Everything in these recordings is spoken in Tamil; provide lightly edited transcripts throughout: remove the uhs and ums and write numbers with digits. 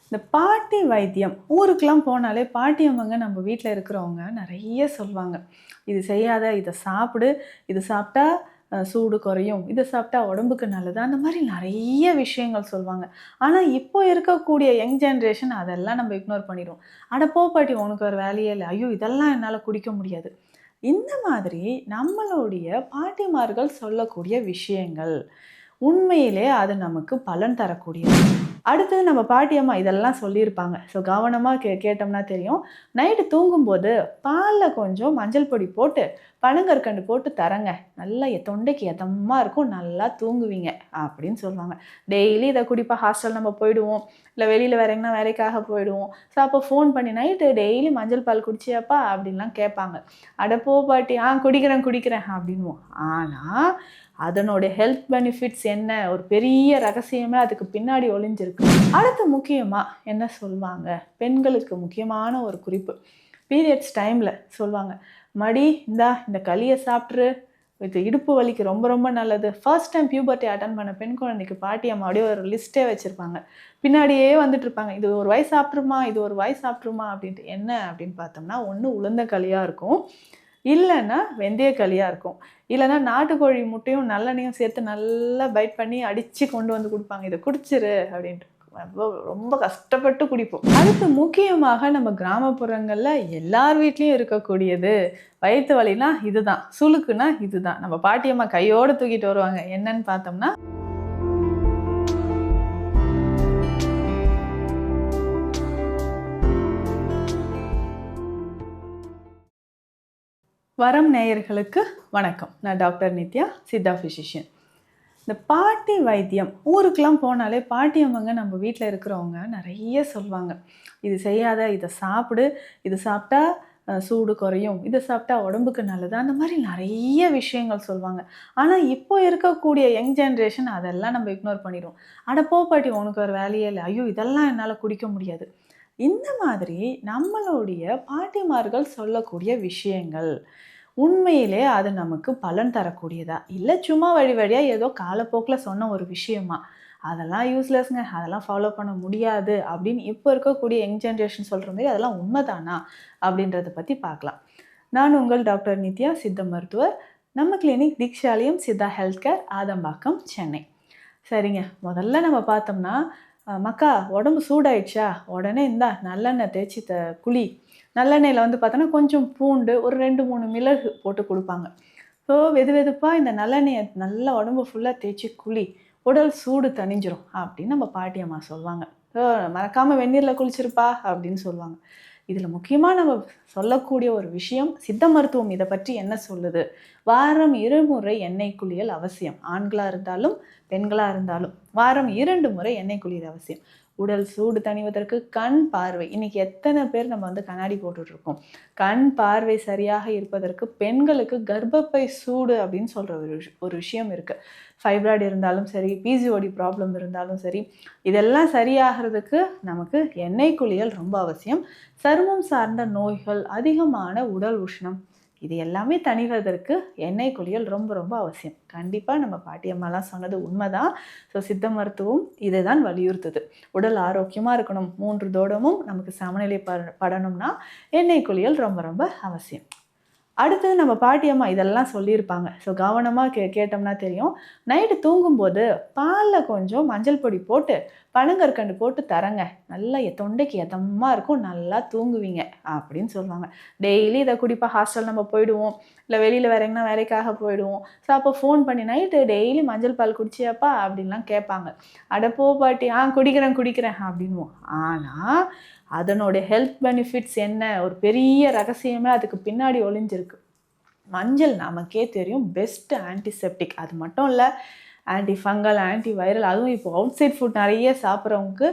இந்த பாட்டி வைத்தியம் ஊருக்கெல்லாம் போனாலே பாட்டி அம்மங்க நம்ம வீட்டில் இருக்கிறவங்க நிறைய சொல்லுவாங்க. இது செய்யாத, இதை சாப்பிடு, இது சாப்பிட்டா சூடு குறையும், இதை சாப்பிட்டா உடம்புக்கு நல்லது, அந்த மாதிரி நிறைய விஷயங்கள் சொல்லுவாங்க. ஆனால் இப்போ இருக்கக்கூடிய யங் ஜென்ரேஷன் அதெல்லாம் நம்ம இக்னோர் பண்ணிடுவோம். அட போ பாட்டி, உனக்கு ஒரு வேலையே இல்லை, ஐயோ இதெல்லாம் என்னால் குடிக்க முடியாது. இந்த மாதிரி நம்மளுடைய பாட்டிமார்கள் சொல்லக்கூடிய விஷயங்கள் உண்மையிலே அது நமக்கு பலன் தரக்கூடியது. அடுத்தது நம்ம பாட்டியம்மா இதெல்லாம் சொல்லியிருப்பாங்க. ஸோ கவனமாக கேட்டோம்னா தெரியும். நைட்டு தூங்கும்போது பாலில் கொஞ்சம் மஞ்சள் பொடி போட்டு பனங்கற்கண்டு போட்டு தரங்க, நல்லா தொண்டைக்கு எதமாக இருக்கும், நல்லா தூங்குவீங்க அப்படின்னு சொல்லுவாங்க. டெய்லி இதை குடிப்பா, ஹாஸ்டல் நம்ம போயிடுவோம், இல்லை வெளியில் வேற எங்கன்னா வேலைக்காக போயிடுவோம். ஸோ அப்போ ஃபோன் பண்ணி நைட்டு டெய்லி மஞ்சள் பால் குடிச்சியாப்பா அப்படின்லாம் கேட்பாங்க. அட போ பாட்டி, குடிக்கிறேன் குடிக்கிறேன் அப்படின்வோம். ஆனால் அதனுடைய ஹெல்த் பெனிஃபிட்ஸ் என்ன, ஒரு பெரிய ரகசியமே அதுக்கு பின்னாடி ஒளிஞ்சிருக்கு. அடுத்து முக்கியமாக என்ன சொல்லுவாங்க, பெண்களுக்கு முக்கியமான ஒரு குறிப்பு, பீரியட்ஸ் டைமில் சொல்லுவாங்க, மடி இந்த களியை சாப்பிட்ரு, இது இடுப்பு வலிக்கு ரொம்ப ரொம்ப நல்லது. ஃபர்ஸ்ட் டைம் பியூபர்ட்டி அட்டன் பண்ண பெண் குழந்தைக்கு பாட்டி அம்மா அப்படியே ஒரு லிஸ்ட்டே வச்சுருப்பாங்க. பின்னாடியே வந்துட்டு இருப்பாங்க, இது ஒரு வாய் சாப்பிட்ருமா, இது ஒரு வாய் சாப்பிட்ருமா அப்படின்ட்டு. என்ன அப்படின்னு பார்த்தோம்னா, ஒன்று உளுந்த களியாக இருக்கும், இல்லைன்னா வெந்தய களியாக இருக்கும், இல்லைன்னா நாட்டுக்கோழி முட்டையும் நல்லெண்ணையும் சேர்த்து நல்லா பைட் பண்ணி அடித்து கொண்டு வந்து கொடுப்பாங்க, இதை குடிச்சிரு அப்படின்ட்டு. ரொம்ப கஷ்டப்பட்டு குடிப்போம். அடுத்து முக்கியமாக நம்ம கிராமப்புறங்களில் எல்லார் வீட்லேயும் இருக்கக்கூடியது, வயிற்று வலினா இதுதான், சுளுக்குனா இதுதான். நம்ம பாட்டியம்மா கையோடு தூக்கிட்டு வருவாங்க. என்னன்னு பார்த்தோம்னா வரம் நேயர்களுக்கு வணக்கம். நான் டாக்டர் நித்யா, சித்தா ஃபிசிஷியன். இந்த பாட்டி வைத்தியம் ஊருக்கெல்லாம் போனாலே பாட்டி அம்மங்க நம்ம வீட்டில் இருக்கிறவங்க நிறைய சொல்லுவாங்க. இது செய்யாத, இதை சாப்பிடு, இது சாப்பிட்டா சூடு குறையும், இதை சாப்பிட்டா உடம்புக்கு நல்லது, அந்த மாதிரி நிறைய விஷயங்கள் சொல்லுவாங்க. ஆனால் இப்போ இருக்கக்கூடிய யங் ஜென்ரேஷன் அதெல்லாம் நம்ம இக்னோர் பண்ணிடுவோம். அட போ பாட்டி, உனக்கு ஒரு வேலையே இல்லை, ஐயோ இதெல்லாம் என்னால் குடிக்க முடியாது. இந்த மாதிரி நம்மளுடைய பாட்டிமார்கள் சொல்லக்கூடிய விஷயங்கள் உண்மையிலே அது நமக்கு பலன் தரக்கூடியதா, இல்லை சும்மா வழி வழியாக ஏதோ காலப்போக்கில் சொன்ன ஒரு விஷயமா, அதெல்லாம் யூஸ்லெஸ்ங்க, அதெல்லாம் ஃபாலோ பண்ண முடியாது அப்படின்னு இப்போ இருக்கக்கூடிய யங் ஜென்ரேஷன் சொல்கிற மாதிரி அதெல்லாம் உண்மைதானா அப்படின்றத பற்றி பார்க்கலாம். நான் உங்கள் டாக்டர் நித்யா, சித்த மருத்துவர். நம்ம clinic Deekshalayam Siddha health care, Adambakkam, Chennai. சரிங்க, முதல்ல நம்ம பார்த்தோம்னா, மக்கா உடம்பு சூடாயிடுச்சா, உடனே நல்லெண்ணெய் தேய்ச்சி குழி. நல்லெண்ணெயில் வந்து பார்த்தோன்னா கொஞ்சம் பூண்டு, ஒரு 2-3 மிளகு போட்டு கொடுப்பாங்க. ஸோ வெது வெதுப்பாக இந்த நல்லெண்ணெயை நல்லா உடம்பு ஃபுல்லாக தேய்ச்சி குழி, உடல் சூடு தணிஞ்சிரும் அப்படின்னு நம்ம பாட்டியம்மா சொல்லுவாங்க. ஸோ மறக்காமல் வெந்நீரில் குளிச்சிருப்பா அப்படின்னு சொல்லுவாங்க. இதில் முக்கியமாக நம்ம சொல்லக்கூடிய ஒரு விஷயம், சித்த மருத்துவம் இதை பற்றி என்ன சொல்லுது, வாரம் 2 முறை எண்ணெய் குளியல் அவசியம். ஆண்களாக இருந்தாலும் பெண்களாக இருந்தாலும் வாரம் 2 முறை எண்ணெய் குளியல் அவசியம். உடல் சூடு தணிவதற்கு, கண் பார்வை, இன்னைக்கு எத்தனை பேர் நம்ம வந்து கண்ணாடி போட்டுட்ருக்கோம், கண் பார்வை சரியாக இருப்பதற்கு, பெண்களுக்கு கர்ப்பப்பை சூடு அப்படின்னு சொல்கிற ஒரு விஷயம் இருக்குது. ஃபைப்ராய்டு இருந்தாலும் சரி, பிசிஓடி ப்ராப்ளம் இருந்தாலும் சரி, இதெல்லாம் சரியாகிறதுக்கு நமக்கு எண்ணெய் குளியல் ரொம்ப அவசியம். சருமம் சார்ந்த நோய்கள், அதிகமான உடல் உஷ்ணம், இது எல்லாமே தணிவதற்கு எண்ணெய் குளியல் ரொம்ப ரொம்ப அவசியம். கண்டிப்பாக நம்ம பாட்டியம்மாலாம் சொன்னது உண்மைதான். ஸோ சித்த மருத்துவம் இதை தான் வலியுறுத்துது. உடல் ஆரோக்கியமாக இருக்கணும், 3 தோடமும் நமக்கு சமநிலை படணும்னா எண்ணெய் குளியல் ரொம்ப ரொம்ப அவசியம். அடுத்தது நம்ம பாட்டியம்மா இதெல்லாம் சொல்லியிருப்பாங்க. ஸோ கவனமாக கேட்டோம்னா தெரியும். நைட்டு தூங்கும்போது பாலில் கொஞ்சம் மஞ்சள் பொடி போட்டு பனங்கற்கண்டு போட்டு தரங்க, நல்லா தொண்டைக்கு எதமாக இருக்கும், நல்லா தூங்குவீங்க அப்படின்னு சொல்லுவாங்க. டெய்லி இதை குடிப்பா, ஹாஸ்டல் நம்ம போயிடுவோம், இல்லை வெளியில் வேற எங்கன்னா வேலைக்காக போயிடுவோம். ஸோ அப்போ ஃபோன் பண்ணி நைட்டு டெய்லி மஞ்சள் பால் குடிச்சியாப்பா அப்படின்லாம் கேட்பாங்க. அட போ பாட்டி, குடிக்கிறேன் குடிக்கிறேன் அப்படின்வோம். ஆனால் அதனுடைய ஹெல்த் பெனிஃபிட்ஸ் என்ன, ஒரு பெரிய ரகசியமே அதுக்கு பின்னாடி ஒளிஞ்சிருக்கு. மஞ்சள் நமக்கே தெரியும், பெஸ்ட் ஆன்டிசெப்டிக். அது மட்டும் இல்லை, ஆன்டி ஃபங்கல், ஆன்டி வைரல். அதுவும் இப்போ அவுட் சைட் ஃபுட் நிறைய சாப்பிட்றவங்களுக்கு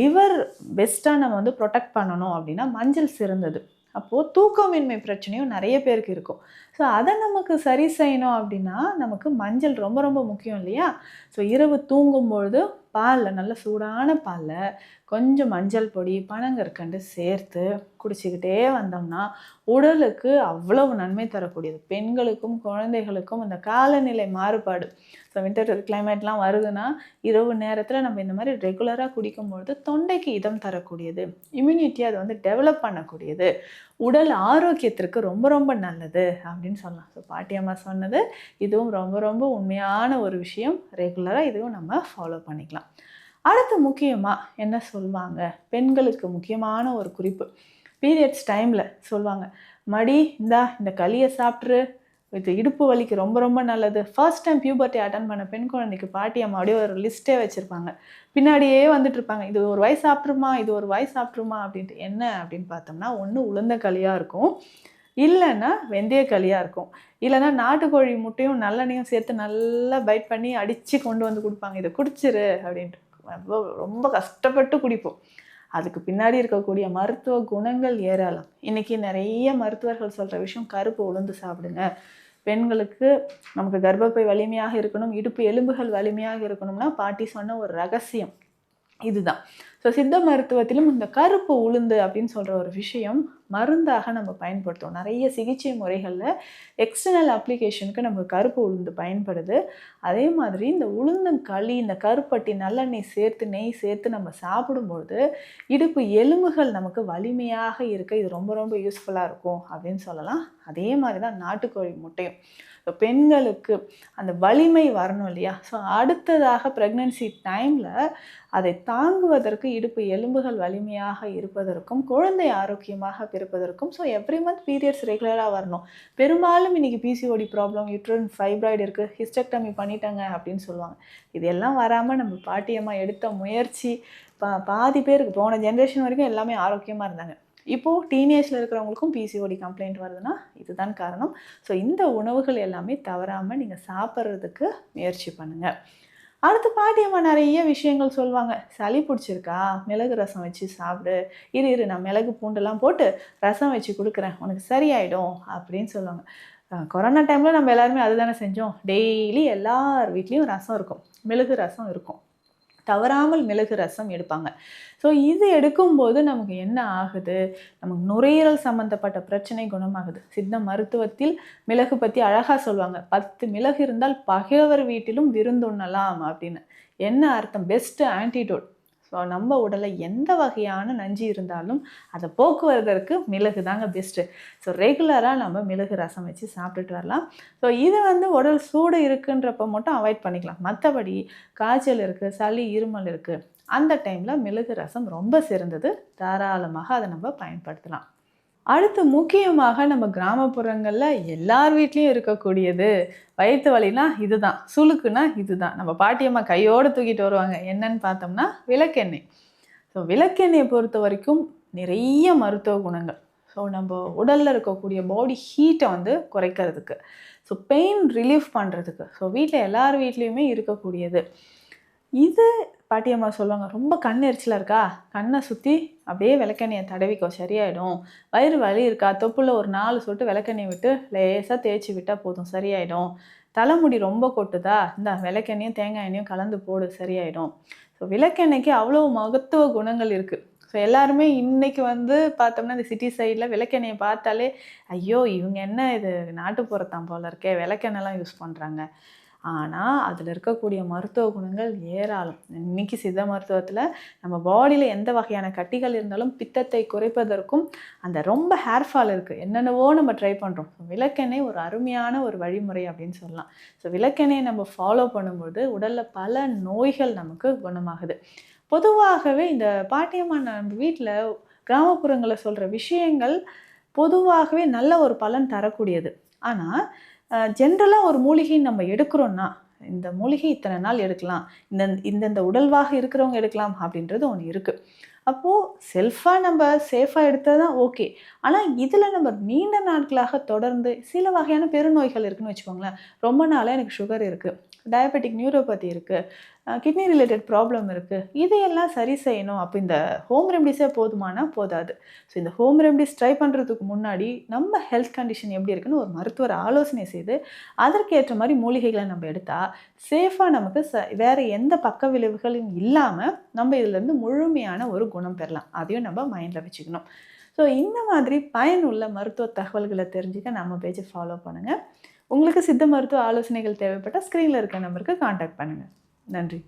லிவர் பெஸ்ட்டாக நம்ம வந்து ப்ரொடெக்ட் பண்ணணும் அப்படின்னா மஞ்சள் சிறந்தது. அப்போது தூக்கமின்மை பிரச்சனையும் நிறைய பேருக்கு இருக்கும். ஸோ அதை நமக்கு சரி செய்யணும் அப்படின்னா நமக்கு மஞ்சள் ரொம்ப ரொம்ப முக்கியம் இல்லையா? ஸோ இரவு தூங்கும்பொழுது பாலில், நல்ல சூடான பாலில் கொஞ்சம் மஞ்சள் பொடி, பனங்கற்கண்டு சேர்த்து குடிச்சிக்கிட்டே வந்தோம்னா உடலுக்கு அவ்வளவு நன்மை தரக்கூடியது. பெண்களுக்கும் குழந்தைகளுக்கும் இந்த காலநிலை மாறுபாடு, ஸோ வின்டர் கிளைமேட்லாம் வருதுன்னா இரவு நேரத்தில் நம்ம இந்த மாதிரி ரெகுலராக குடிக்கும்பொழுது தொண்டைக்கு இதம் தரக்கூடியது, இம்யூனிட்டி அது வந்து டெவலப் பண்ணக்கூடியது, உடல் ஆரோக்கியத்திற்கு ரொம்ப ரொம்ப நல்லது அப்படின்னு சொல்லலாம். ஸோ பாட்டியம்மா சொன்னது இதுவும் ரொம்ப ரொம்ப உண்மையான ஒரு விஷயம். ரெகுலராக இதுவும் நம்ம ஃபாலோ பண்ணிக்கலாம். அடுத்து முக்கியமாக என்ன சொல்லுவாங்க, பெண்களுக்கு முக்கியமான ஒரு குறிப்பு, பீரியட்ஸ் டைமில் சொல்லுவாங்க, மடி இந்த களியை சாப்பிட்ரு, இது இடுப்பு வலிக்கு ரொம்ப ரொம்ப நல்லது. ஃபர்ஸ்ட் டைம் பியூபர்ட்டி அட்டன் பண்ண பெண் குழந்தைக்கு பாட்டியம்மா அப்படியே ஒரு லிஸ்ட்டே வச்சுருப்பாங்க, பின்னாடியே வந்துட்டு இருப்பாங்க, இது ஒரு வாய் சாப்பிட்ருமா, இது ஒரு வாய் சாப்பிட்ருமா அப்படின்ட்டு. என்ன அப்படின்னு பார்த்தோம்னா, ஒன்று உளுந்த களியாக இருக்கும், இல்லைன்னா வெந்தய களியாக இருக்கும், இல்லைன்னா நாட்டுக்கோழி முட்டையும் நல்லெண்ணையும் சேர்த்து நல்லா பைட் பண்ணி அடித்து கொண்டு வந்து கொடுப்பாங்க, இதை குடிச்சிரு அப்படின்ட்டு. ரொம்ப கஷ்டப்பட்டு குடிப்போம். அதுக்கு பின்னாடி இருக்கக்கூடிய மருத்துவ குணங்கள் ஏராளம். இன்றைக்கி நிறைய மருத்துவர்கள் சொல்கிற விஷயம், கருப்பு உளுந்து சாப்பிடுங்க, பெண்களுக்கு நமக்கு கர்ப்பப்பை வலிமையாக இருக்கணும், இடுப்பு எலும்புகள் வலிமையாக இருக்கணும்னா பாட்டி சொன்ன ஒரு ரகசியம் இதுதான். ஸோ சித்த மருத்துவத்திலும் இந்த கருப்பு உளுந்து அப்படின்னு சொல்கிற ஒரு விஷயம் மருந்தாக நம்ம பயன்படுத்துவோம். நிறைய சிகிச்சை முறைகளில் எக்ஸ்டர்னல் அப்ளிகேஷனுக்கு நம்ம கருப்பு உளுந்து பயன்படுது. அதே மாதிரி இந்த உளுந்தங்களி, இந்த கருப்பட்டி, நல்லெண்ணெய் சேர்த்து நெய் சேர்த்து நம்ம சாப்பிடும்பொழுது இடுப்பு எலும்புகள் நமக்கு வலிமையாக இருக்க இது ரொம்ப ரொம்ப யூஸ்ஃபுல்லாக இருக்கும் அப்படின்னு சொல்லலாம். அதே மாதிரி தான் நாட்டுக்கோழி முட்டையும். ஸோ பெண்களுக்கு அந்த வலிமை வரணும் இல்லையா, ஸோ அடுத்ததாக ப்ரெக்னென்சி டைமில் அதை தாங்குவதற்கு இடுப்பு எலும்புகள் வலிமையாக இருப்பதற்கும் குழந்தை ஆரோக்கியமாக பிறப்பதற்கும், ஸோ எவ்ரி மந்த் பீரியட்ஸ் ரெகுலராக வரணும். பெரும்பாலும் இன்றைக்கி பிசிஓடி ப்ராப்ளம், யூட்ரன் ஃபைப்ராய்டு இருக்குது, ஹிஸ்டெக்டமி பண்ணிட்டாங்க அப்படின்னு சொல்லுவாங்க. இதெல்லாம் வராமல் நம்ம பாட்டியம்மா எடுத்த முயற்சி, பாதி பேருக்கு போன ஜென்ரேஷன் வரைக்கும் எல்லாமே ஆரோக்கியமாக இருந்தாங்க. இப்போது டீனேஜில் இருக்கிறவங்களுக்கும் பிசிஓடி கம்ப்ளைண்ட் வருதுன்னா இதுதான் காரணம். ஸோ இந்த உணவுகள் எல்லாமே தவறாமல் நீங்கள் சாப்பிட்றதுக்கு முயற்சி பண்ணுங்கள். அடுத்து பாட்டியம்மா நிறைய விஷயங்கள் சொல்லுவாங்க, சளி பிடிச்சிருக்கா மிளகு ரசம் வச்சு சாப்பிடு, இரு நான் மிளகு பூண்டெல்லாம் போட்டு ரசம் வச்சு கொடுக்குறேன், உனக்கு சரியாயிடும் அப்படின்னு சொல்லுவாங்க. கொரோனா டைமில் நம்ம எல்லாருமே அதுதானே செஞ்சோம். டெய்லி எல்லார் வீட்லேயும் ரசம் இருக்கும், மிளகு ரசம் இருக்கும், தவறாமல் மிளகு ரசம் எடுப்பாங்க. ஸோ இது எடுக்கும்போது நமக்கு என்ன ஆகுது, நமக்கு நுரையீரல் சம்மந்தப்பட்ட பிரச்சனை குணமாகுது. சித்த மருத்துவத்தில் மிளகு பற்றி அழகாக சொல்லுவாங்க, 10 மிளகு இருந்தால் பகைவர் வீட்டிலும் விருந்துண்ணலாம் அப்படின்னு. என்ன அர்த்தம், பெஸ்ட்டு ஆன்டிடோட். ஸோ நம்ம உடலில் எந்த வகையான நஞ்சு இருந்தாலும் அதை போக்குவதற்கு மிளகு தாங்க பெஸ்ட்டு. ஸோ ரெகுலராக நம்ம மிளகு ரசம் வச்சு சாப்பிட்டுட்டு வரலாம். ஸோ இது வந்து உடல் சூடு இருக்குன்றப்ப மட்டும் அவாய்ட் பண்ணிக்கலாம். மற்றபடி காய்ச்சல் இருக்குது, சளி இருமல் இருக்குது, அந்த டைமில் மிளகு ரசம் ரொம்ப சிறந்தது, தாராளமாக அதை நம்ம பயன்படுத்தலாம். அடுத்து முக்கியமாக நம்ம கிராமப்புறங்களில் எல்லார் வீட்லேயும் இருக்கக்கூடியது, வயிற்று வலினா இதுதான், சுளுக்குனா இதுதான், நம்ம பாட்டியம்மா கையோடு தூக்கிட்டு வருவாங்க. என்னன்னு பார்த்தோம்னா விளக்கெண்ணெய். ஸோ விளக்கெண்ணெயை பொறுத்த வரைக்கும் நிறைய மருத்துவ குணங்கள். ஸோ நம்ம உடலில் இருக்கக்கூடிய பாடி ஹீட்டை வந்து குறைக்கிறதுக்கு, ஸோ பெயின் ரிலீஃப் பண்ணுறதுக்கு, ஸோ வீட்டில் எல்லார் வீட்லேயுமே இருக்கக்கூடியது. இது பாட்டியம்மா சொல்லுவாங்க, ரொம்ப கண் எரிச்சலாக இருக்கா, கண்ணை சுற்றி அப்படியே விளக்கெண்ணெயை தடவிக்கோ சரியாயிடும். வயிறு வலி இருக்கா, தொப்புல ஒரு 4 சொட்டு விளக்கெண்ணெய் விட்டு லேசாக தேய்ச்சி விட்டால் போதும், சரியாயிடும். தலைமுடி ரொம்ப கொட்டுதா, இந்த விளக்கெண்ணையும் தேங்காய் எண்ணெயும் கலந்து போடு, சரியாயிடும். ஸோ விளக்கெண்ணெய்க்கு அவ்வளோ மகத்துவ குணங்கள் இருக்குது. ஸோ எல்லாருமே இன்றைக்கி வந்து பார்த்தோம்னா இந்த சிட்டி சைடில் விளக்கெண்ணெயை பார்த்தாலே ஐயோ இவங்க என்ன இது நாட்டுப்புறத்தான் போல இருக்கே, விளக்கெண்ணெய்லாம் யூஸ் பண்ணுறாங்க. ஆனால் அதில் இருக்கக்கூடிய மருத்துவ குணங்கள் ஏராளம். இன்றைக்கி சித்த மருத்துவத்தில் நம்ம பாடியில் எந்த வகையான கட்டிகள் இருந்தாலும் பித்தத்தை குறைப்பதற்கும், அந்த ரொம்ப ஹேர்ஃபால் இருக்குது, என்னென்னவோ நம்ம ட்ரை பண்ணுறோம். விளக்கெண்ணெய் ஒரு அருமையான ஒரு வழிமுறை அப்படின்னு சொல்லலாம். ஸோ விளக்கெண்ணெயை நம்ம ஃபாலோ பண்ணும்போது உடலில் பல நோய்கள் நமக்கு குணமாகுது. பொதுவாகவே இந்த பாட்டியம்மா நம்ம வீட்டில் கிராமப்புறங்களில் சொல்கிற விஷயங்கள் பொதுவாகவே நல்ல ஒரு பலன் தரக்கூடியது. ஆனால் ஜென்ரலாக ஒரு மூலிகை நம்ம எடுக்கிறோன்னா, இந்த மூலிகை இத்தனை நாள் எடுக்கலாம், இந்தந்த உடல்வாக இருக்கிறவங்க எடுக்கலாம் அப்படின்றது ஒன்று இருக்குது. அப்போது செல்ஃபாக நம்ம சேஃபாக எடுத்தது தான் ஓகே. ஆனால் இதில் நம்ம நீண்ட நாட்களாக தொடர்ந்து சில வகையான பெருநோய்கள் இருக்குதுன்னு வச்சுக்கோங்களேன். ரொம்ப நாளாக எனக்கு சுகர் இருக்குது, டயபெட்டிக் நியூரோபதி இருக்குது, கிட்னி ரிலேட்டட் ப்ராப்ளம் இருக்குது, இதையெல்லாம் சரி செய்யணும். அப்போ இந்த ஹோம் ரெமடிஸே போதுமானா போதாது. ஸோ இந்த ஹோம் ரெமடிஸ் ட்ரை பண்ணுறதுக்கு முன்னாடி நம்ம ஹெல்த் கண்டிஷன் எப்படி இருக்குன்னு ஒரு மருத்துவர் ஆலோசனை செய்து அதற்கேற்ற மாதிரி மூலிகைகளை நம்ம எடுத்தால் சேஃபாக நமக்கு வேறு எந்த பக்க விளைவுகளும் இல்லாமல் நம்ம இதிலேருந்து முழுமையான ஒரு குணம் பெறலாம். அதையும் நம்ம மைண்டில் வச்சுக்கணும். ஸோ இந்த மாதிரி பயனுள்ள மருத்துவ தகவல்களை தெரிஞ்சுக்க நம்ம பேஜை ஃபாலோ பண்ணுங்கள். உங்களுக்கு சித்த மருத்துவ ஆலோசனைகள் தேவைப்பட்டால் ஸ்க்ரீனில் இருக்க நம்பருக்கு காண்டாக்ட் பண்ணுங்கள். நன்றி.